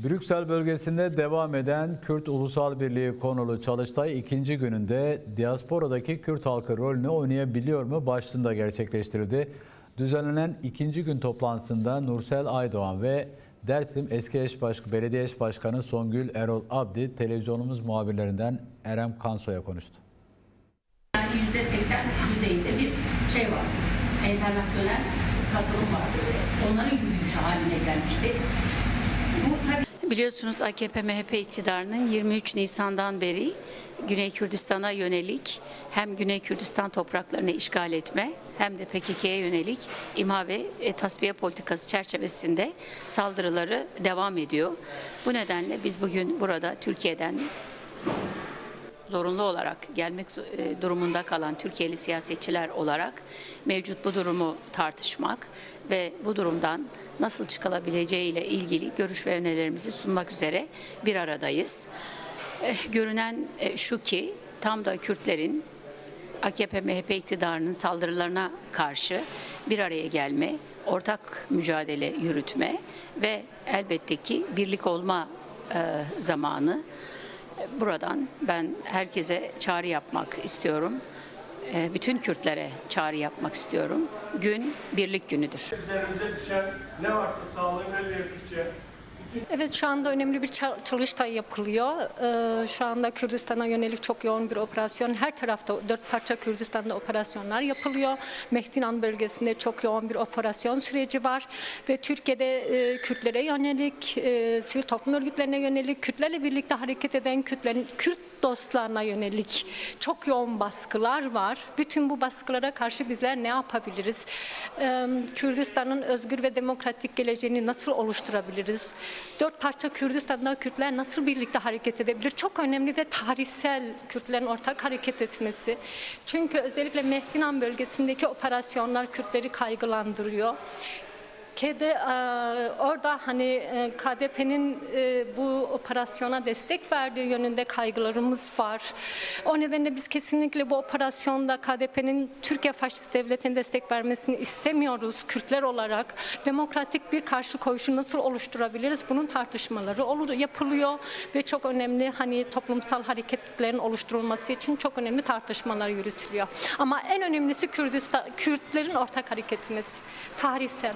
Brüksel bölgesinde devam eden Kürt Ulusal Birliği konulu çalıştay ikinci gününde diasporadaki Kürt halkı rolünü oynayabiliyor mu başlığında gerçekleştirildi. Düzenlenen ikinci gün toplantısında Nursel Aydoğan ve Dersim eski belediye eş başkanı Songül Erol Abdi televizyonumuz muhabirlerinden Erem Kanso'ya konuştu. Yani %80 düzeyinde bir şey var. Enternasyonel katılım var. Onların yürüyüşü haline gelmişti. Bu tabii Biliyorsunuz AKP-MHP iktidarının 23 Nisan'dan beri Güney Kürdistan'a yönelik hem Güney Kürdistan topraklarını işgal etme hem de PKK'ye yönelik imha ve tasfiye politikası çerçevesinde saldırıları devam ediyor. Bu nedenle biz bugün burada Türkiye'den zorunlu olarak gelmek durumunda kalan Türkiye'li siyasetçiler olarak mevcut bu durumu tartışmak ve bu durumdan nasıl çıkılabileceği ile ilgili görüş ve önerilerimizi sunmak üzere bir aradayız. Görünen şu ki tam da Kürtlerin AKP-MHP iktidarının saldırılarına karşı bir araya gelme, ortak mücadele yürütme ve elbette ki birlik olma zamanı. Buradan ben herkese çağrı yapmak istiyorum. Bütün Kürtlere çağrı yapmak istiyorum. Gün birlik günüdür. Üzerimize düşen ne varsa sağlığın el verdikçe. Evet, şu anda önemli bir çalıştay yapılıyor. Şu anda Kürdistan'a yönelik çok yoğun bir operasyon. Her tarafta 4 parça Kürdistan'da operasyonlar yapılıyor. Mehdinan bölgesinde çok yoğun bir operasyon süreci var. Ve Türkiye'de Kürtlere yönelik, sivil toplum örgütlerine yönelik, Kürtlerle birlikte hareket eden Kürt dostlarına yönelik çok yoğun baskılar var. Bütün bu baskılara karşı bizler ne yapabiliriz? Kürdistan'ın özgür ve demokratik geleceğini nasıl oluşturabiliriz? 4 parça Kürdistan'da Kürtler nasıl birlikte hareket edebilir? Çok önemli ve tarihsel Kürtlerin ortak hareket etmesi. Çünkü özellikle Mehdinan bölgesindeki operasyonlar Kürtleri kaygılandırıyor. Orada hani KDP'nin bu operasyona destek verdiği yönünde kaygılarımız var. O nedenle biz kesinlikle bu operasyonda KDP'nin Türkiye Faşist Devleti'ne destek vermesini istemiyoruz Kürtler olarak. Demokratik bir karşı koyuşu nasıl oluşturabiliriz? Bunun tartışmaları yapılıyor ve çok önemli hani toplumsal hareketlerin oluşturulması için çok önemli tartışmalar yürütülüyor. Ama en önemlisi Kürtlerin ortak hareket etmesi, tarihsel.